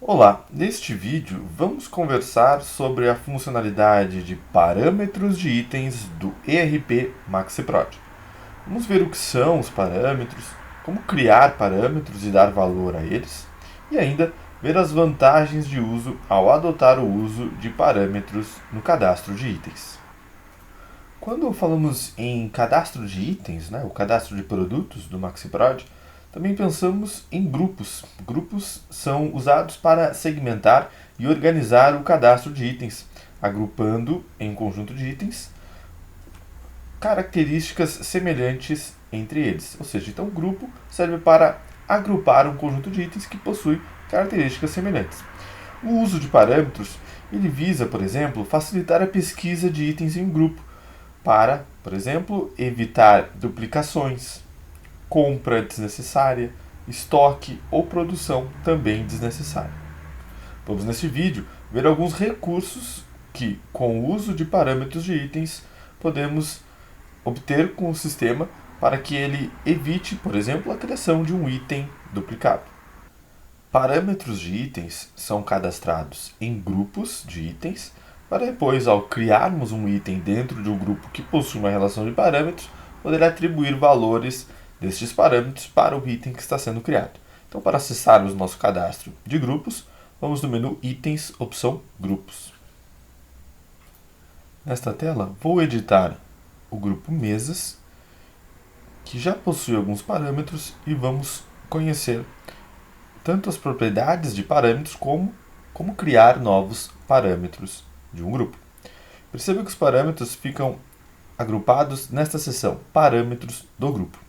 Olá, neste vídeo vamos conversar sobre a funcionalidade de parâmetros de itens do ERP MaxiProd. Vamos ver o que são os parâmetros, como criar parâmetros e dar valor a eles, e ainda ver as vantagens de uso ao adotar o uso de parâmetros no cadastro de itens. Quando falamos em cadastro de itens, o cadastro de produtos do MaxiProd, também pensamos em grupos. Grupos são usados para segmentar e organizar o cadastro de itens, agrupando em um conjunto de itens características semelhantes entre eles. Ou seja, então o grupo serve para agrupar um conjunto de itens que possui características semelhantes. O uso de parâmetros ele visa, por exemplo, facilitar a pesquisa de itens em um grupo para, por exemplo, evitar duplicações, compra desnecessária, estoque ou produção também desnecessária. Vamos neste vídeo ver alguns recursos que, com o uso de parâmetros de itens, podemos obter com o sistema para que ele evite, por exemplo, a criação de um item duplicado. Parâmetros de itens são cadastrados em grupos de itens para depois, ao criarmos um item dentro de um grupo que possui uma relação de parâmetros, poder atribuir valores destes parâmetros para o item que está sendo criado. Então, para acessarmos o nosso cadastro de grupos, vamos no menu Itens, opção Grupos. Nesta tela, vou editar o grupo Mesas, que já possui alguns parâmetros, e vamos conhecer tanto as propriedades de parâmetros como criar novos parâmetros de um grupo. Perceba que os parâmetros ficam agrupados nesta seção Parâmetros do grupo.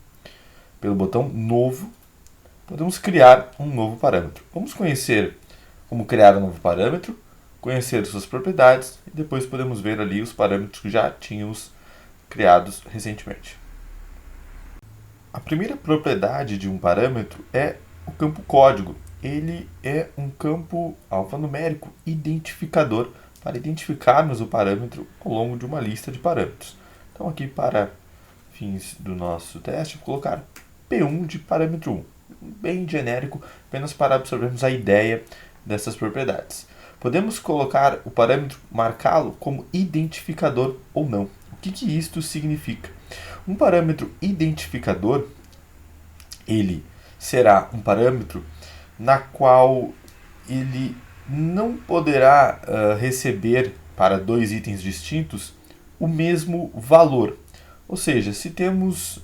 Pelo botão Novo, podemos criar um novo parâmetro. Vamos conhecer como criar um novo parâmetro, conhecer suas propriedades e depois podemos ver ali os parâmetros que já tínhamos criados recentemente. A primeira propriedade de um parâmetro é o campo código. Ele é um campo alfanumérico identificador para identificarmos o parâmetro ao longo de uma lista de parâmetros. Então aqui para fins do nosso teste, vou colocar P1 de parâmetro 1, bem genérico, apenas para absorvermos a ideia dessas propriedades. Podemos colocar o parâmetro, marcá-lo como identificador ou não. O que isto significa? Um parâmetro identificador, ele será um parâmetro na qual ele não poderá receber para dois itens distintos o mesmo valor. Ou seja, se temos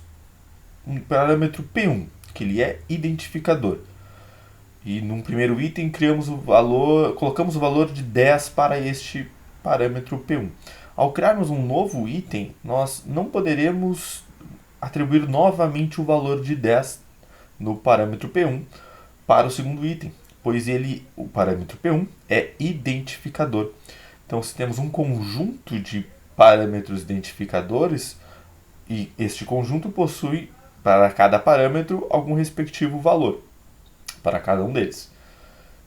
um parâmetro P1, que ele é identificador, e num primeiro item colocamos o valor de 10 para este parâmetro P1. Ao criarmos um novo item, nós não poderemos atribuir novamente o valor de 10 no parâmetro P1 para o segundo item, pois o parâmetro P1 é identificador. Então, se temos um conjunto de parâmetros identificadores, e este conjunto possui para cada parâmetro algum respectivo valor para cada um deles.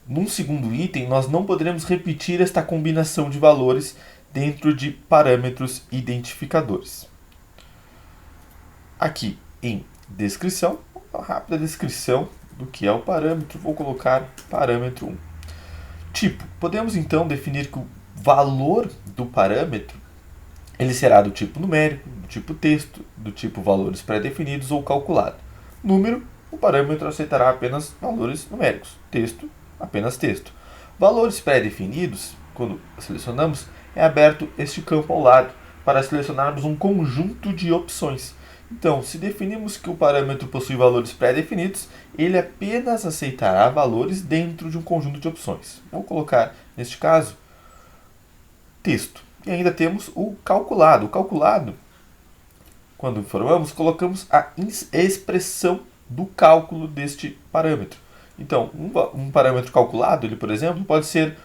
Num segundo item, nós não poderemos repetir esta combinação de valores dentro de parâmetros identificadores. Aqui em descrição, uma rápida descrição do que é o parâmetro, vou colocar parâmetro 1. Tipo, podemos então definir que o valor do parâmetro ele será do tipo numérico, do tipo texto, do tipo valores pré-definidos ou calculado. Número, o parâmetro aceitará apenas valores numéricos. Texto, apenas texto. Valores pré-definidos, quando selecionamos, é aberto este campo ao lado para selecionarmos um conjunto de opções. Então, se definimos que o parâmetro possui valores pré-definidos, ele apenas aceitará valores dentro de um conjunto de opções. Vou colocar, neste caso, texto. E ainda temos o calculado. O calculado, quando informamos, colocamos a expressão do cálculo deste parâmetro. Então, um parâmetro calculado, ele, por exemplo, pode ser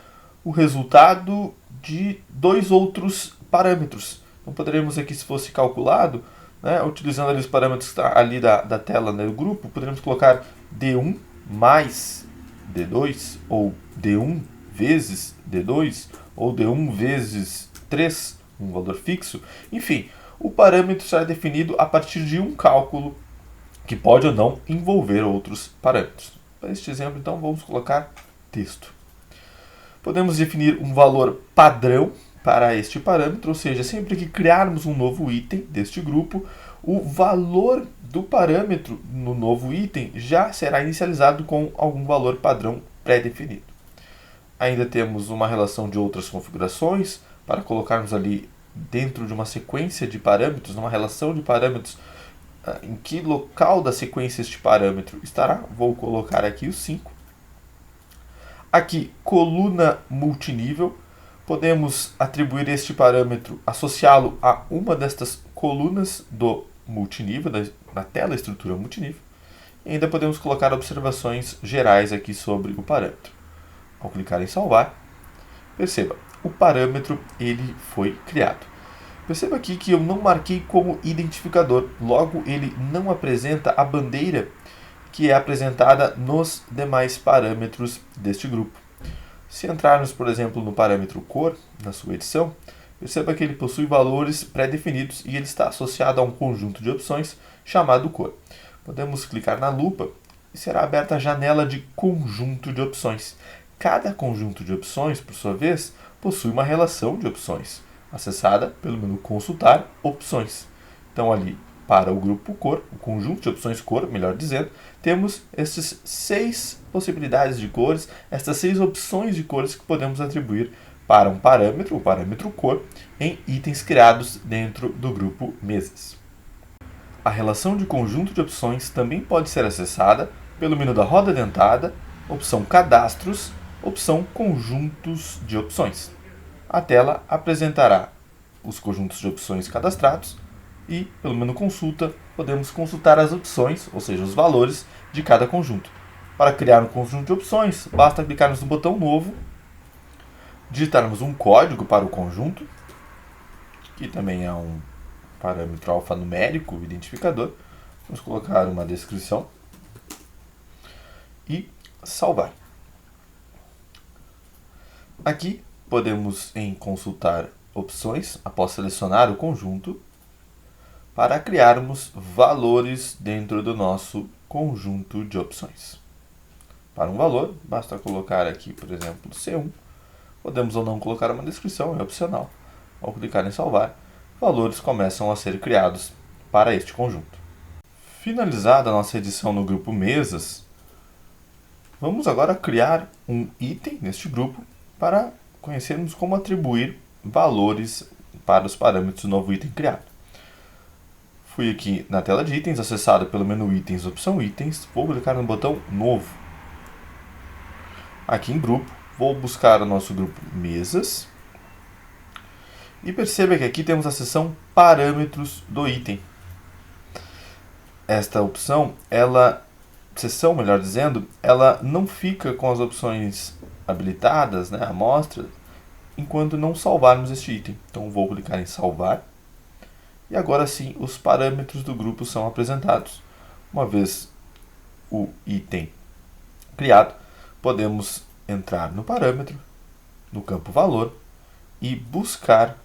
o resultado de dois outros parâmetros. Então, poderíamos aqui, se fosse calculado, utilizando ali os parâmetros que está ali da tela do grupo, poderíamos colocar D1 mais D2, ou D1 vezes D2, ou D1 vezes 3, um valor fixo. Enfim, o parâmetro será definido a partir de um cálculo que pode ou não envolver outros parâmetros. Para este exemplo, então, vamos colocar texto. Podemos definir um valor padrão para este parâmetro, ou seja, sempre que criarmos um novo item deste grupo, o valor do parâmetro no novo item já será inicializado com algum valor padrão pré-definido. Ainda temos uma relação de outras configurações para colocarmos ali dentro de uma sequência de parâmetros, numa relação de parâmetros, em que local da sequência este parâmetro estará. Vou colocar aqui os 5. Aqui, coluna multinível. Podemos atribuir este parâmetro, associá-lo a uma destas colunas do multinível, da tela estrutura multinível. E ainda podemos colocar observações gerais aqui sobre o parâmetro. Ao clicar em salvar, perceba, o parâmetro ele foi criado. Perceba aqui que eu não marquei como identificador, logo ele não apresenta a bandeira que é apresentada nos demais parâmetros deste grupo. Se entrarmos, por exemplo, no parâmetro cor, na sua edição, perceba que ele possui valores pré-definidos e ele está associado a um conjunto de opções chamado cor. Podemos clicar na lupa e será aberta a janela de conjunto de opções. Cada conjunto de opções, por sua vez, possui uma relação de opções, acessada pelo menu Consultar Opções. Então, ali, para o grupo cor, o conjunto de opções cor, melhor dizendo, temos estas 6 possibilidades de cores, estas 6 opções de cores que podemos atribuir para um parâmetro, o parâmetro cor, em itens criados dentro do grupo mesas. A relação de conjunto de opções também pode ser acessada pelo menu da roda dentada, opção Cadastros, opção Conjuntos de opções. A tela apresentará os conjuntos de opções cadastrados e, pelo menu Consulta, podemos consultar as opções, ou seja, os valores de cada conjunto. Para criar um conjunto de opções, basta clicarmos no botão Novo, digitarmos um código para o conjunto, que também é um parâmetro alfanumérico identificador. Vamos colocar uma descrição e salvar. Aqui podemos consultar opções, após selecionar o conjunto, para criarmos valores dentro do nosso conjunto de opções. Para um valor, basta colocar aqui, por exemplo, C1. Podemos ou não colocar uma descrição, é opcional. Ao clicar em salvar, valores começam a ser criados para este conjunto. Finalizada a nossa edição no grupo Mesas, vamos agora criar um item neste grupo para conhecermos como atribuir valores para os parâmetros do novo item criado. Fui aqui na tela de itens, acessada pelo menu Itens, opção Itens, vou clicar no botão Novo. Aqui em Grupo, vou buscar o nosso grupo Mesas. E perceba que aqui temos a seção Parâmetros do item. Esta opção, seção, melhor dizendo, ela não fica com as opções habilitadas, a amostra, enquanto não salvarmos este item. Então vou clicar em Salvar. E agora sim, os parâmetros do grupo são apresentados. Uma vez o item criado, podemos entrar no parâmetro, no campo Valor, e buscar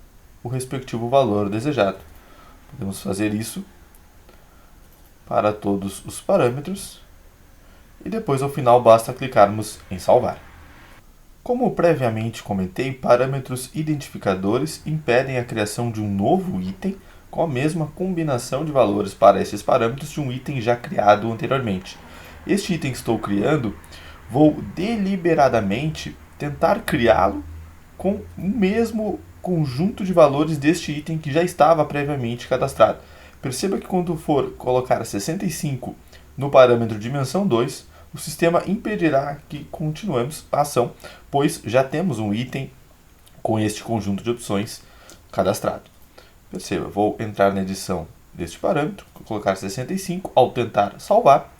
o respectivo valor desejado. Podemos fazer isso para todos os parâmetros e depois, ao final, basta clicarmos em Salvar. Como previamente comentei, parâmetros identificadores impedem a criação de um novo item com a mesma combinação de valores para esses parâmetros de um item já criado anteriormente. Este item que estou criando, vou deliberadamente tentar criá-lo com o mesmo conjunto de valores deste item que já estava previamente cadastrado. Perceba que quando for colocar 65 no parâmetro dimensão 2, o sistema impedirá que continuemos a ação, pois já temos um item com este conjunto de opções cadastrado. Perceba, vou entrar na edição deste parâmetro, colocar 65, ao tentar salvar,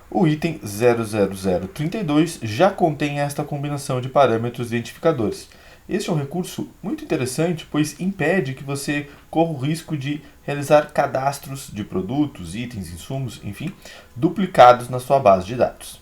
o item 00032 já contém esta combinação de parâmetros identificadores. Este é um recurso muito interessante, pois impede que você corra o risco de realizar cadastros de produtos, itens, insumos, enfim, duplicados na sua base de dados.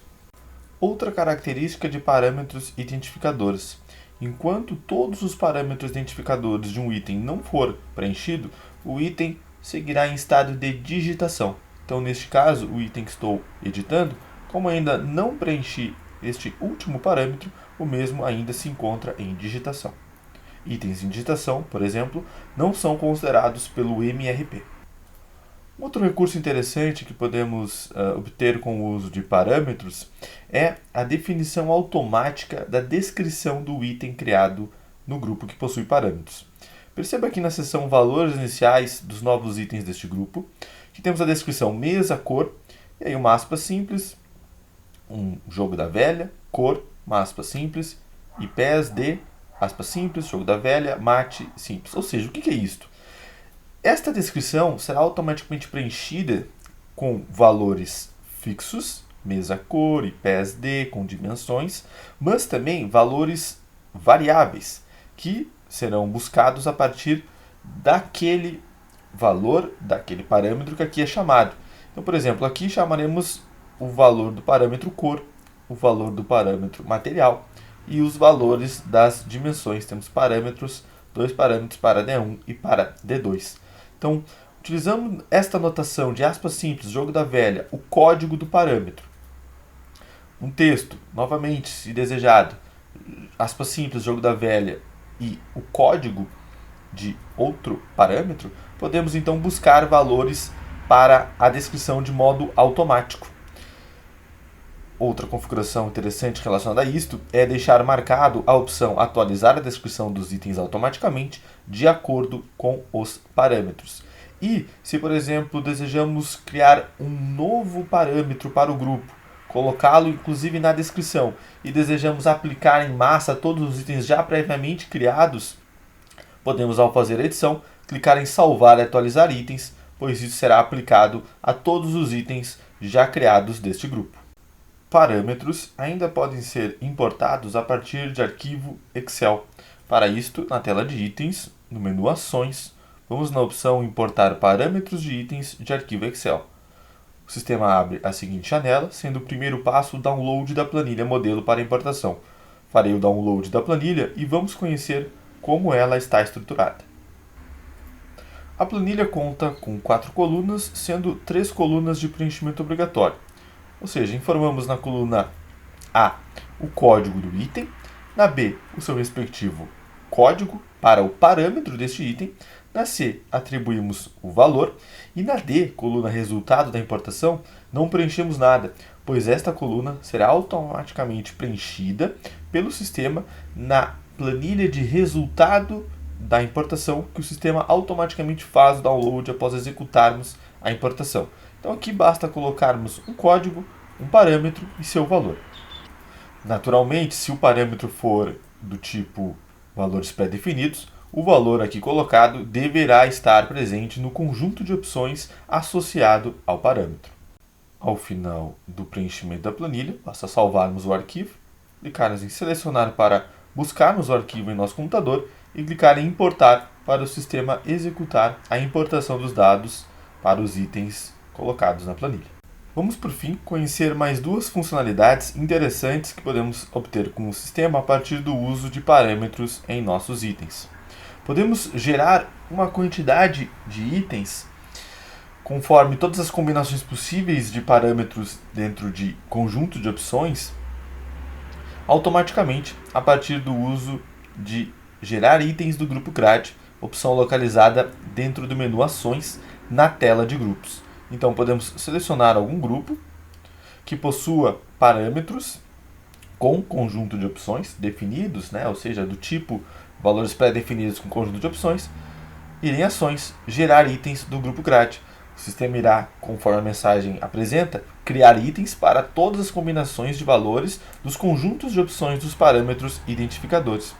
Outra característica de parâmetros identificadores. Enquanto todos os parâmetros identificadores de um item não for preenchido, o item seguirá em estado de digitação. Então, neste caso, o item que estou editando, como ainda não preenchi este último parâmetro, o mesmo ainda se encontra em digitação. Itens em digitação, por exemplo, não são considerados pelo MRP. Outro recurso interessante que podemos obter com o uso de parâmetros é a definição automática da descrição do item criado no grupo que possui parâmetros. Perceba aqui na seção valores iniciais dos novos itens deste grupo, que temos a descrição mesa, cor, e aí uma aspa simples, um jogo da velha, cor, uma aspa simples, e pés de, aspa simples, jogo da velha, mate, simples. Ou seja, o que é isto? Esta descrição será automaticamente preenchida com valores fixos, mesa, cor e pés de, com dimensões, mas também valores variáveis, que serão buscados a partir daquele valor, daquele parâmetro que aqui é chamado. Então, por exemplo, aqui chamaremos o valor do parâmetro cor, o valor do parâmetro material e os valores das dimensões. Temos dois parâmetros para D1 e para D2. Então, utilizando esta notação de aspas simples, jogo da velha, o código do parâmetro, um texto, novamente, se desejado, aspas simples, jogo da velha e o código de outro parâmetro, podemos então buscar valores para a descrição de modo automático. Outra configuração interessante relacionada a isto é deixar marcado a opção atualizar a descrição dos itens automaticamente de acordo com os parâmetros. E se, por exemplo, desejamos criar um novo parâmetro para o grupo, colocá-lo inclusive na descrição e desejamos aplicar em massa todos os itens já previamente criados, podemos, ao fazer a edição, clicar em salvar e atualizar itens, pois isso será aplicado a todos os itens já criados deste grupo. Parâmetros ainda podem ser importados a partir de arquivo Excel. Para isto, na tela de itens, no menu Ações, vamos na opção Importar parâmetros de itens de arquivo Excel. O sistema abre a seguinte janela, sendo o primeiro passo o download da planilha modelo para importação. Farei o download da planilha e vamos conhecer como ela está estruturada. A planilha conta com 4 colunas, sendo 3 colunas de preenchimento obrigatório. Ou seja, informamos na coluna A o código do item, na B o seu respectivo código para o parâmetro deste item, na C atribuímos o valor e na D, coluna resultado da importação, não preenchemos nada, pois esta coluna será automaticamente preenchida pelo sistema na planilha de resultado da importação, que o sistema automaticamente faz o download após executarmos a importação. Então aqui basta colocarmos um código, um parâmetro e seu valor. Naturalmente, se o parâmetro for do tipo valores pré-definidos, o valor aqui colocado deverá estar presente no conjunto de opções associado ao parâmetro. Ao final do preenchimento da planilha, basta salvarmos o arquivo, clicarmos em selecionar para buscarmos o arquivo em nosso computador e clicar em importar para o sistema executar a importação dos dados para os itens colocados na planilha. Vamos, por fim, conhecer mais duas funcionalidades interessantes que podemos obter com o sistema a partir do uso de parâmetros em nossos itens. Podemos gerar uma quantidade de itens conforme todas as combinações possíveis de parâmetros dentro de conjunto de opções automaticamente a partir do uso de gerar itens do grupo grade, opção localizada dentro do menu Ações na tela de grupos. Então podemos selecionar algum grupo que possua parâmetros com conjunto de opções definidos, ou seja, do tipo valores pré-definidos com conjunto de opções, e em Ações, gerar itens do grupo grade. O sistema irá, conforme a mensagem apresenta, criar itens para todas as combinações de valores dos conjuntos de opções dos parâmetros identificadores.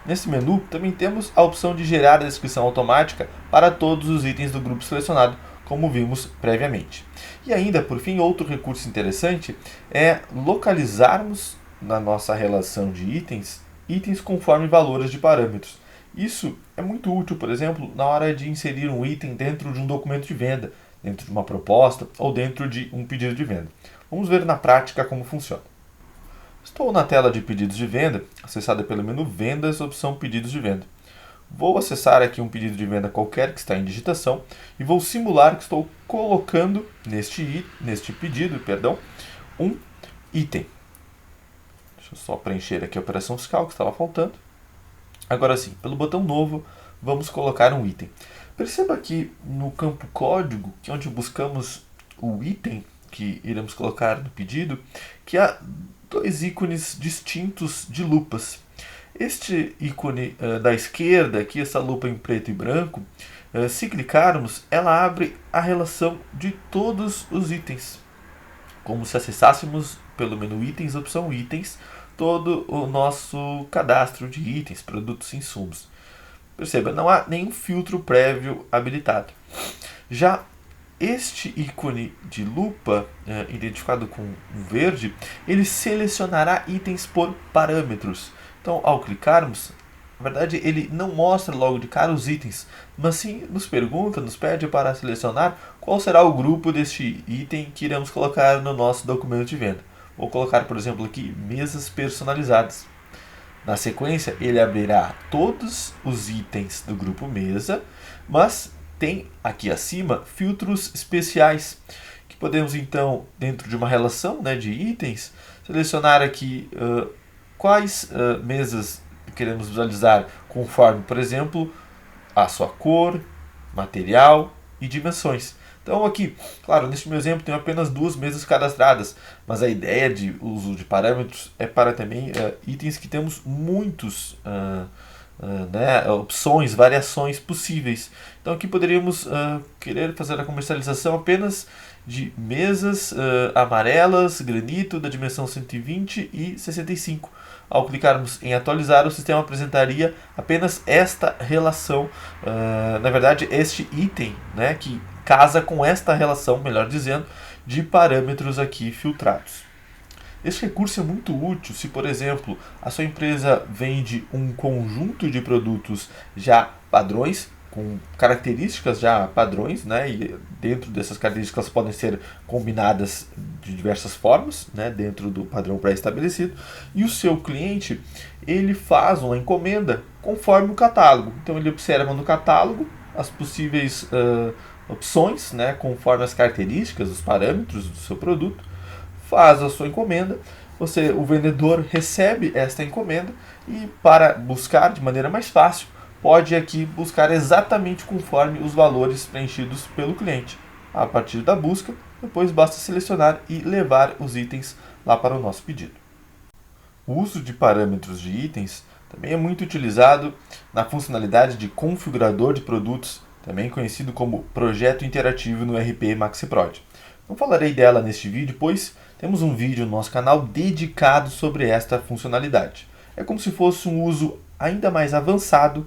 Nesse menu, também temos a opção de gerar a descrição automática para todos os itens do grupo selecionado, como vimos previamente. E ainda, por fim, outro recurso interessante é localizarmos na nossa relação de itens conforme valores de parâmetros. Isso é muito útil, por exemplo, na hora de inserir um item dentro de um documento de venda, dentro de uma proposta ou dentro de um pedido de venda. Vamos ver na prática como funciona. Estou na tela de pedidos de venda, acessada pelo menu Vendas, opção Pedidos de Venda. Vou acessar aqui um pedido de venda qualquer que está em digitação e vou simular que estou colocando neste pedido, um item. Deixa eu só preencher aqui a operação fiscal que estava faltando. Agora sim, pelo botão novo, vamos colocar um item. Perceba que no campo código, que é onde buscamos o item que iremos colocar no pedido, que há dois ícones distintos de lupas. Este ícone da esquerda, aqui essa lupa em preto e branco, se clicarmos, ela abre a relação de todos os itens, como se acessássemos pelo menu itens, opção itens, todo o nosso cadastro de itens, produtos e insumos. Perceba, não há nenhum filtro prévio habilitado. Já este ícone de lupa, identificado com um verde, ele selecionará itens por parâmetros. Então, ao clicarmos, na verdade, ele não mostra logo de cara os itens, mas sim nos pergunta, nos pede para selecionar qual será o grupo deste item que iremos colocar no nosso documento de venda. Vou colocar, por exemplo, aqui, mesas personalizadas. Na sequência, ele abrirá todos os itens do grupo mesa, mas tem aqui acima filtros especiais, que podemos então, dentro de uma relação, né, de itens, selecionar aqui quais mesas queremos visualizar conforme, por exemplo, a sua cor, material e dimensões. Então aqui, claro, neste meu exemplo tenho apenas duas mesas cadastradas, mas a ideia de uso de parâmetros é para também itens que temos muitos né, opções, variações possíveis. Então aqui poderíamos querer fazer a comercialização apenas de mesas amarelas, granito, da dimensão 120 e 65. Ao clicarmos em atualizar, o sistema apresentaria apenas esta relação, na verdade este item, né, que casa com esta relação, melhor dizendo, de parâmetros aqui filtrados. Este recurso é muito útil se, por exemplo, a sua empresa vende um conjunto de produtos já padrões, com características já padrões, né? E dentro dessas características podem ser combinadas de diversas formas, né? Dentro do padrão pré-estabelecido. E o seu cliente, ele faz uma encomenda conforme o catálogo. Então ele observa no catálogo as possíveis opções, né? Conforme as características, os parâmetros do seu produto, faz a sua encomenda, o vendedor recebe esta encomenda e, para buscar de maneira mais fácil, pode aqui buscar exatamente conforme os valores preenchidos pelo cliente. A partir da busca, depois basta selecionar e levar os itens lá para o nosso pedido. O uso de parâmetros de itens também é muito utilizado na funcionalidade de configurador de produtos, também conhecido como projeto interativo no RP MaxiProd. Não falarei dela neste vídeo, pois temos um vídeo no nosso canal dedicado sobre esta funcionalidade. É como se fosse um uso ainda mais avançado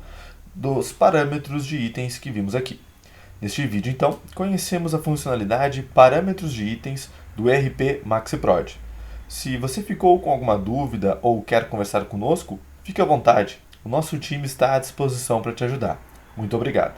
dos parâmetros de itens que vimos aqui. Neste vídeo, então, conhecemos a funcionalidade Parâmetros de Itens do RP MaxiProd. Se você ficou com alguma dúvida ou quer conversar conosco, fique à vontade. O nosso time está à disposição para te ajudar. Muito obrigado.